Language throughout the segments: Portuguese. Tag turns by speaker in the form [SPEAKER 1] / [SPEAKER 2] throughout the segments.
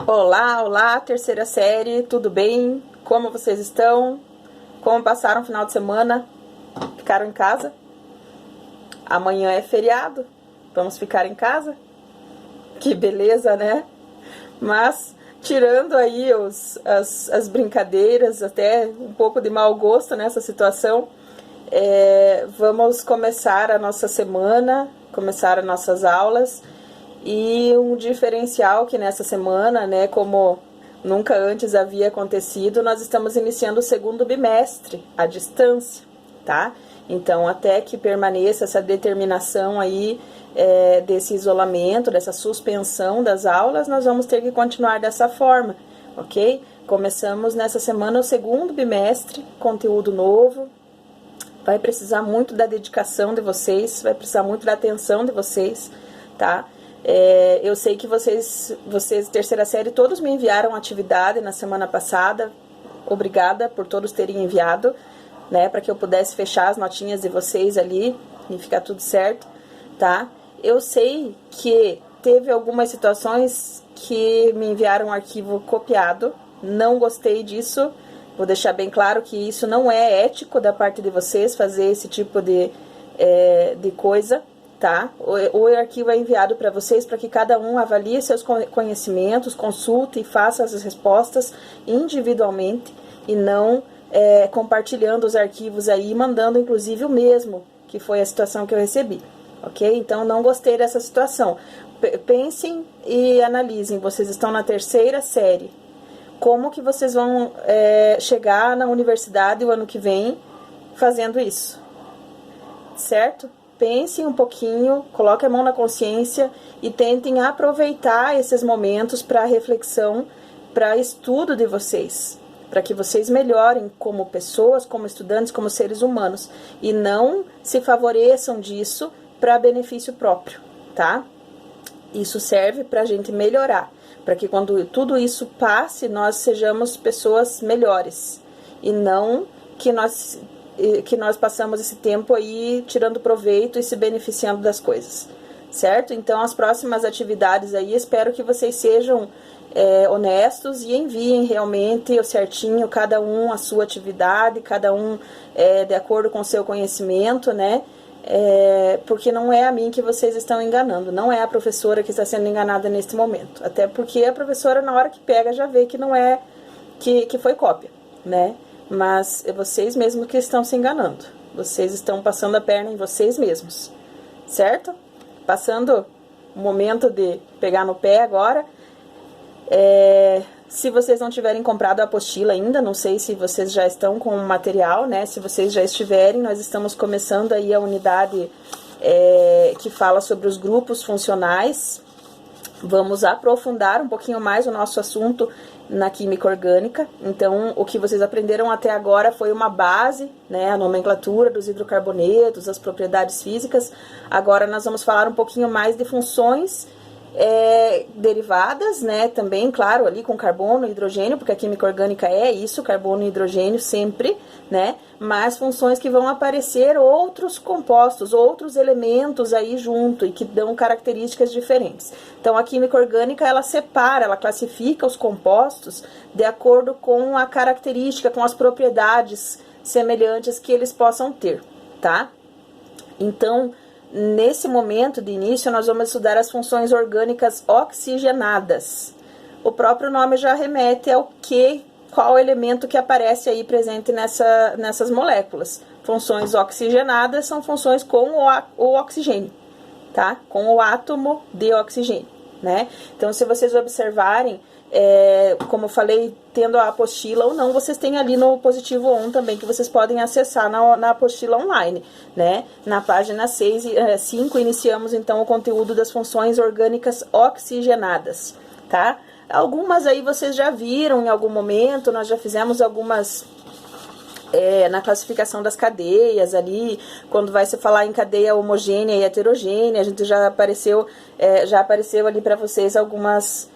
[SPEAKER 1] Olá, olá, terceira série, tudo bem? Como vocês estão? Como passaram o final de semana? Ficaram em casa? Amanhã é feriado, vamos ficar em casa? Que beleza, né? Mas, tirando aí as brincadeiras, até um pouco de mau gosto nessa situação, vamos começar a nossa semana, começar as nossas aulas. E um diferencial que nessa semana, né, como nunca antes havia acontecido, nós estamos iniciando o segundo bimestre à distância, tá? Então, até que permaneça essa determinação aí desse isolamento, dessa suspensão das aulas, nós vamos ter que continuar dessa forma, ok? Começamos nessa semana o segundo bimestre, conteúdo novo, vai precisar muito da dedicação de vocês, vai precisar muito da atenção de vocês, tá? Eu sei que vocês, terceira série, todos me enviaram atividade na semana passada. Obrigada por todos terem enviado, né, para que eu pudesse fechar as notinhas de vocês ali e ficar tudo certo, tá? Eu sei que teve algumas situações que me enviaram um arquivo copiado, não gostei disso, vou deixar bem claro que isso não é ético da parte de vocês fazer esse tipo de coisa, tá? O arquivo é enviado para vocês para que cada um avalie seus conhecimentos, consulte e faça as respostas individualmente e não compartilhando os arquivos aí, mandando inclusive o mesmo, que foi a situação que eu recebi, ok? Então, não gostei dessa situação. Pensem e analisem, vocês estão na terceira série, como que vocês vão chegar na universidade o ano que vem fazendo isso, certo? Pensem um pouquinho, coloquem a mão na consciência e tentem aproveitar esses momentos para reflexão, para estudo de vocês, para que vocês melhorem como pessoas, como estudantes, como seres humanos, e não se favoreçam disso para benefício próprio, tá? Isso serve para a gente melhorar, para que quando tudo isso passe, nós sejamos pessoas melhores, e não que nós passamos esse tempo aí tirando proveito e se beneficiando das coisas, certo? Então, as próximas atividades aí, espero que vocês sejam honestos e enviem realmente o certinho, cada um a sua atividade, cada um de acordo com o seu conhecimento, né? Porque não é a mim que vocês estão enganando, não é a professora que está sendo enganada neste momento, até porque a professora, na hora que pega, já vê que não é, que foi cópia, né? Mas é vocês mesmos que estão se enganando. Vocês estão passando a perna em vocês mesmos, certo? Passando o momento de pegar no pé agora. Se vocês não tiverem comprado a apostila ainda, não sei se vocês já estão com o material, né? Se vocês já estiverem, nós estamos começando aí a unidade que fala sobre os grupos funcionais. Vamos aprofundar um pouquinho mais o nosso assunto na química orgânica. Então, o que vocês aprenderam até agora foi uma base, né, a nomenclatura dos hidrocarbonetos, as propriedades físicas. Agora nós vamos falar um pouquinho mais de funções derivadas, né, também, claro, ali com carbono e hidrogênio, porque a química orgânica é isso, carbono e hidrogênio sempre, né, mas funções que vão aparecer outros compostos, outros elementos aí junto e que dão características diferentes. Então, a química orgânica, ela separa, ela classifica os compostos de acordo com a característica, com as propriedades semelhantes que eles possam ter, tá? Então, nesse momento de início, nós vamos estudar as funções orgânicas oxigenadas. O próprio nome já remete ao qual elemento que aparece aí presente nessas moléculas. Funções oxigenadas são funções com o oxigênio, tá? Com o átomo de oxigênio, né? Então, se vocês observarem, como eu falei, tendo a apostila ou não, vocês têm ali no Positivo On também, que vocês podem acessar na apostila online, né? Na página 5, iniciamos então o conteúdo das funções orgânicas oxigenadas, tá? Algumas aí vocês já viram em algum momento, nós já fizemos algumas na classificação das cadeias ali, quando vai se falar em cadeia homogênea e heterogênea, a gente já apareceu ali para vocês algumas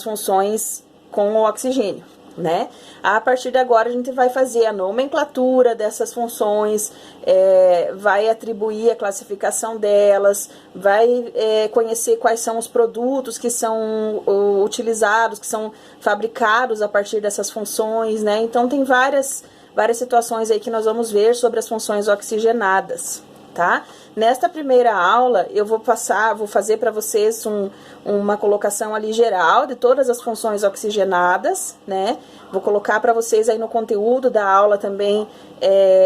[SPEAKER 1] funções com o oxigênio, né? A partir de agora a gente vai fazer a nomenclatura dessas funções, vai atribuir a classificação delas, vai conhecer quais são os produtos que são utilizados, que são fabricados a partir dessas funções, né? Então tem várias situações aí que nós vamos ver sobre as funções oxigenadas, tá? Nesta primeira aula, eu vou fazer para vocês uma colocação ali geral de todas as funções oxigenadas, né? Vou colocar para vocês aí no conteúdo da aula também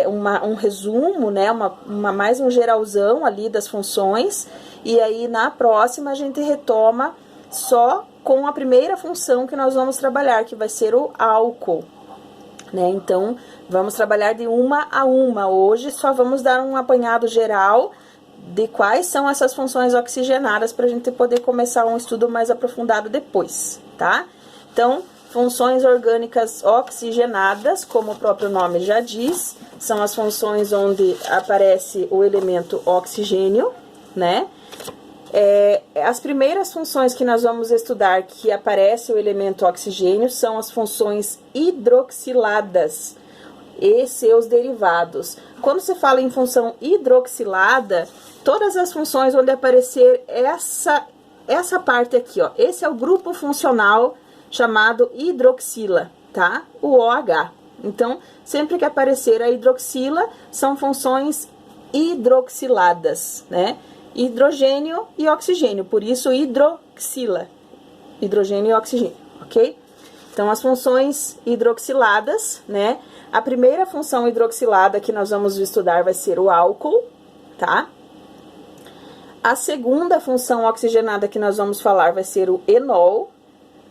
[SPEAKER 1] um resumo, né? Mais um geralzão ali das funções. E aí, na próxima, a gente retoma só com a primeira função que nós vamos trabalhar, que vai ser o álcool, né? Então, vamos trabalhar de uma a uma. Hoje só vamos dar um apanhado geral de quais são essas funções oxigenadas para a gente poder começar um estudo mais aprofundado depois, tá? Então, funções orgânicas oxigenadas, como o próprio nome já diz, são as funções onde aparece o elemento oxigênio, né? As primeiras funções que nós vamos estudar que aparece o elemento oxigênio são as funções hidroxiladas e seus derivados. Quando se fala em função hidroxilada, todas as funções onde aparecer essa parte aqui, ó, esse é o grupo funcional chamado hidroxila, tá? O OH. Então, sempre que aparecer a hidroxila, são funções hidroxiladas, né? Hidrogênio e oxigênio, por isso hidroxila, hidrogênio e oxigênio, ok? Então, as funções hidroxiladas, né? A primeira função hidroxilada que nós vamos estudar vai ser o álcool, tá? A segunda função oxigenada que nós vamos falar vai ser o enol,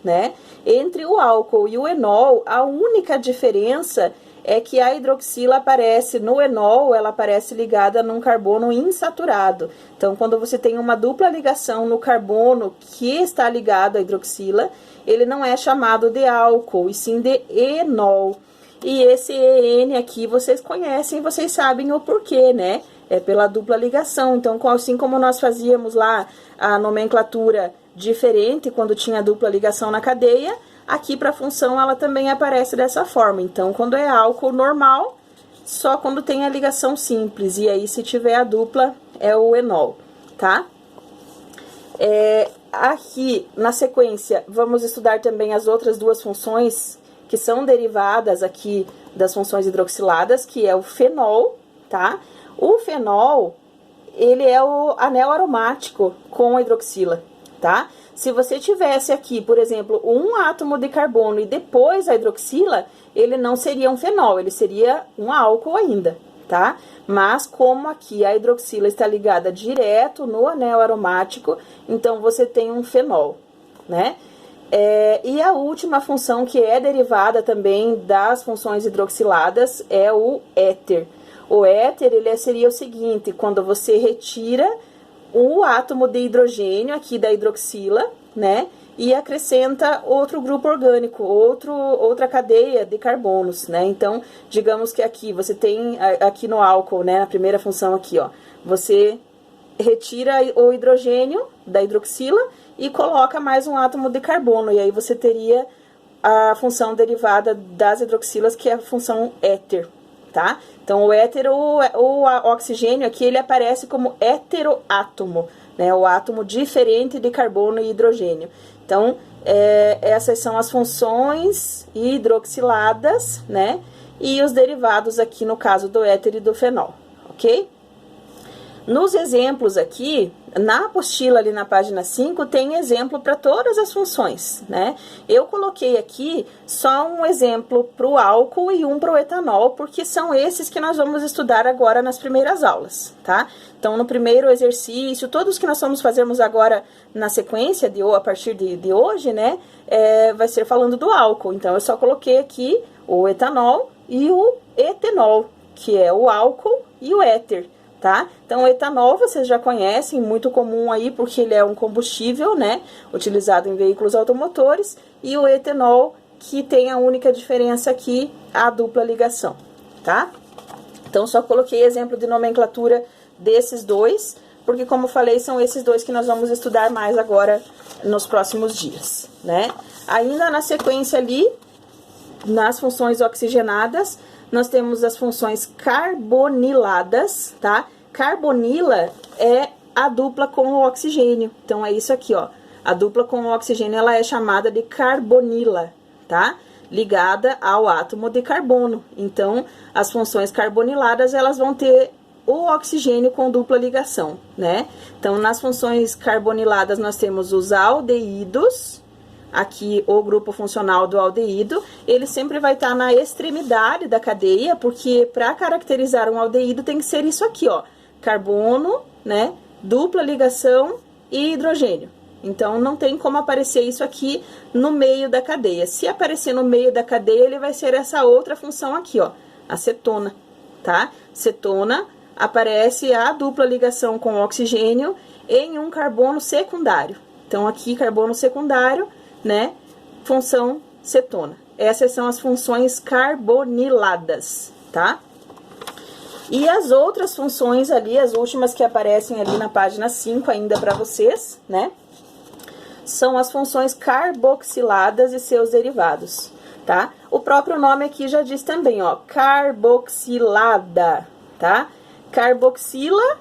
[SPEAKER 1] né? Entre o álcool e o enol, a única diferença é que a hidroxila aparece no enol, ela aparece ligada num carbono insaturado. Então, quando você tem uma dupla ligação no carbono que está ligado à hidroxila, ele não é chamado de álcool, e sim de enol. E esse EN aqui vocês conhecem, vocês sabem o porquê, né? É pela dupla ligação. Então, assim como nós fazíamos lá a nomenclatura diferente quando tinha dupla ligação na cadeia, aqui para a função ela também aparece dessa forma. Então, quando é álcool normal, só quando tem a ligação simples. E aí, se tiver a dupla, é o enol, tá? Aqui, na sequência, vamos estudar também as outras duas funções que são derivadas aqui das funções hidroxiladas, que é o fenol, tá? O fenol, ele é o anel aromático com a hidroxila, tá? Se você tivesse aqui, por exemplo, um átomo de carbono e depois a hidroxila, ele não seria um fenol, ele seria um álcool ainda, tá? Mas como aqui a hidroxila está ligada direto no anel aromático, então você tem um fenol, né? E a última função que é derivada também das funções hidroxiladas é o éter. O éter, ele seria o seguinte, quando você retira o átomo de hidrogênio aqui da hidroxila, né, e acrescenta outro grupo orgânico, outra cadeia de carbonos, né. Então, digamos que aqui você tem, aqui no álcool, né, na primeira função aqui, ó, você retira o hidrogênio da hidroxila e coloca mais um átomo de carbono, e aí você teria a função derivada das hidroxilas, que é a função éter, tá? Então, o éter, o oxigênio aqui, ele aparece como heteroátomo, né? O átomo diferente de carbono e hidrogênio. Então, essas são as funções hidroxiladas, né? E os derivados aqui, no caso do éter e do fenol, ok? Nos exemplos aqui, na apostila ali na página 5, tem exemplo para todas as funções, né? Eu coloquei aqui só um exemplo para o álcool e um para o etanol, porque são esses que nós vamos estudar agora nas primeiras aulas, tá? Então, no primeiro exercício, todos que nós vamos fazermos agora na sequência, a partir de hoje, né? Vai ser falando do álcool. Então, eu só coloquei aqui o etanol e o etenol, que é o álcool e o éter. Tá? Então, o etanol vocês já conhecem, muito comum aí, porque ele é um combustível, né, utilizado em veículos automotores, e o etanol, que tem a única diferença aqui, a dupla ligação, tá? Então, só coloquei exemplo de nomenclatura desses dois, porque, como falei, são esses dois que nós vamos estudar mais agora nos próximos dias, né? Ainda na sequência ali, nas funções oxigenadas, nós temos as funções carboniladas, tá? Carbonila é a dupla com o oxigênio. Então, é isso aqui, ó. A dupla com o oxigênio, ela é chamada de carbonila, tá? Ligada ao átomo de carbono. Então, as funções carboniladas, elas vão ter o oxigênio com dupla ligação, né? Então, nas funções carboniladas, nós temos os aldeídos. Aqui, o grupo funcional do aldeído, ele sempre vai estar na extremidade da cadeia, porque para caracterizar um aldeído tem que ser isso aqui, ó. Carbono, né? Dupla ligação e hidrogênio. Então, não tem como aparecer isso aqui no meio da cadeia. Se aparecer no meio da cadeia, ele vai ser essa outra função aqui, ó. A cetona, tá? Cetona aparece a dupla ligação com oxigênio em um carbono secundário. Então, aqui, carbono secundário, né? Função cetona. Essas são as funções carboniladas, tá? E as outras funções ali, as últimas que aparecem ali na página 5 ainda para vocês, né? São as funções carboxiladas e seus derivados, tá? O próprio nome aqui já diz também, ó, carboxilada, tá? Carboxila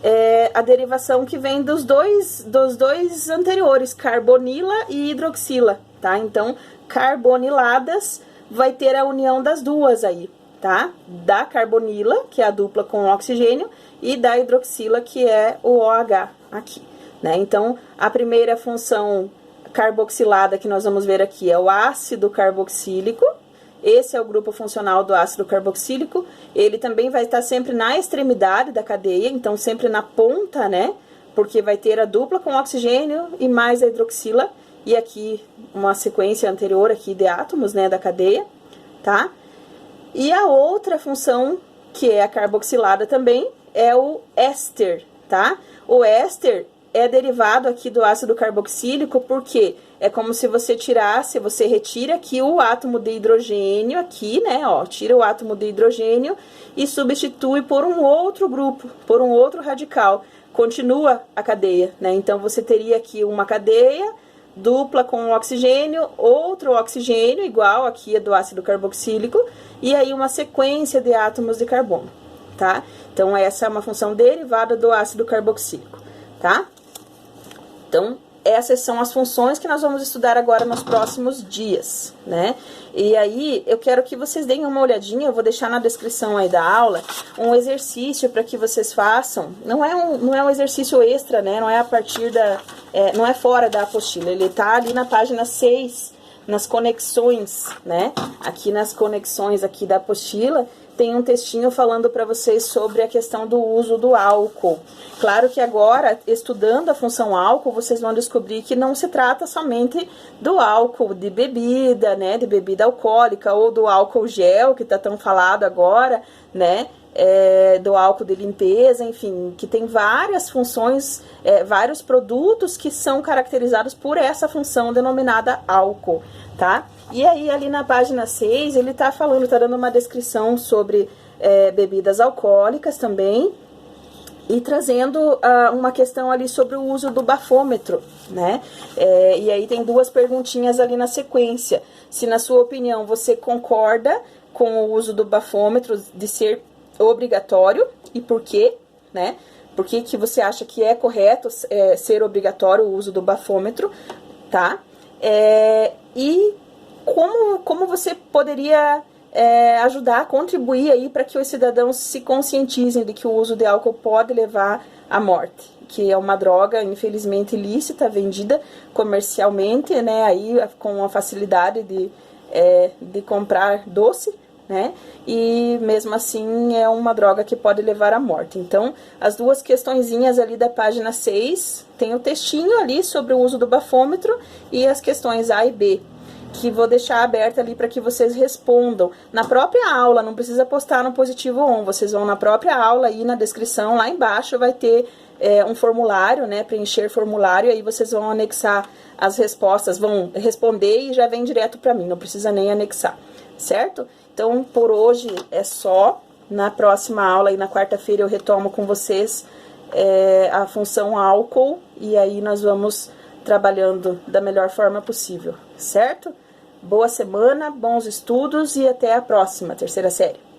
[SPEAKER 1] é a derivação que vem dos dois anteriores, carbonila e hidroxila, tá? Então, carboniladas vai ter a união das duas aí, tá? Da carbonila, que é a dupla com oxigênio, e da hidroxila, que é o OH aqui, né? Então, a primeira função carboxilada que nós vamos ver aqui é o ácido carboxílico. Esse é o grupo funcional do ácido carboxílico. Ele também vai estar sempre na extremidade da cadeia, então sempre na ponta, né? Porque vai ter a dupla com oxigênio e mais a hidroxila. E aqui uma sequência anterior aqui de átomos, né, da cadeia, tá? E a outra função, que é a carboxilada também, é o éster, tá? O éster é derivado aqui do ácido carboxílico, porque é como se você tirasse, você retira aqui o átomo de hidrogênio, aqui, né, ó, tira o átomo de hidrogênio e substitui por um outro grupo, por um outro radical. Continua a cadeia, né, então você teria aqui uma cadeia dupla com oxigênio, outro oxigênio, igual aqui é do ácido carboxílico, e aí uma sequência de átomos de carbono, tá? Então, essa é uma função derivada do ácido carboxílico, tá? Então, essas são as funções que nós vamos estudar agora nos próximos dias, né? E aí, eu quero que vocês deem uma olhadinha, eu vou deixar na descrição aí da aula, um exercício para que vocês façam. Não é um exercício extra, né? Não é a partir da... não é fora da apostila, ele tá ali na página 6, nas conexões, né? Aqui nas conexões aqui da apostila, tem um textinho falando para vocês sobre a questão do uso do álcool. Claro que agora, estudando a função álcool, vocês vão descobrir que não se trata somente do álcool de bebida, né, de bebida alcoólica, ou do álcool gel, que tá tão falado agora, né, do álcool de limpeza, enfim, que tem várias funções, vários produtos que são caracterizados por essa função denominada álcool, tá? E aí, ali na página 6, ele tá falando, tá dando uma descrição sobre bebidas alcoólicas também, e trazendo uma questão ali sobre o uso do bafômetro, né? E aí tem duas perguntinhas ali na sequência. Se, na sua opinião, você concorda com o uso do bafômetro de ser obrigatório e por quê, né? Por que que você acha que é correto ser obrigatório o uso do bafômetro, tá? E como você poderia ajudar, contribuir aí para que os cidadãos se conscientizem de que o uso de álcool pode levar à morte, que é uma droga, infelizmente, ilícita, vendida comercialmente, né, aí com a facilidade de comprar doce, né, e mesmo assim é uma droga que pode levar à morte. Então, as duas questõezinhas ali da página 6, tem o textinho ali sobre o uso do bafômetro e as questões A e B, que vou deixar aberta ali para que vocês respondam. Na própria aula, não precisa postar no Positivo On, vocês vão na própria aula aí na descrição, lá embaixo vai ter um formulário, né, preencher formulário, aí vocês vão anexar as respostas, vão responder e já vem direto para mim, não precisa nem anexar, certo? Então, por hoje é só. Na próxima aula, aí na quarta-feira, eu retomo com vocês a função álcool, e aí nós vamos trabalhando da melhor forma possível, certo? Boa semana, bons estudos e até a próxima, terceira série.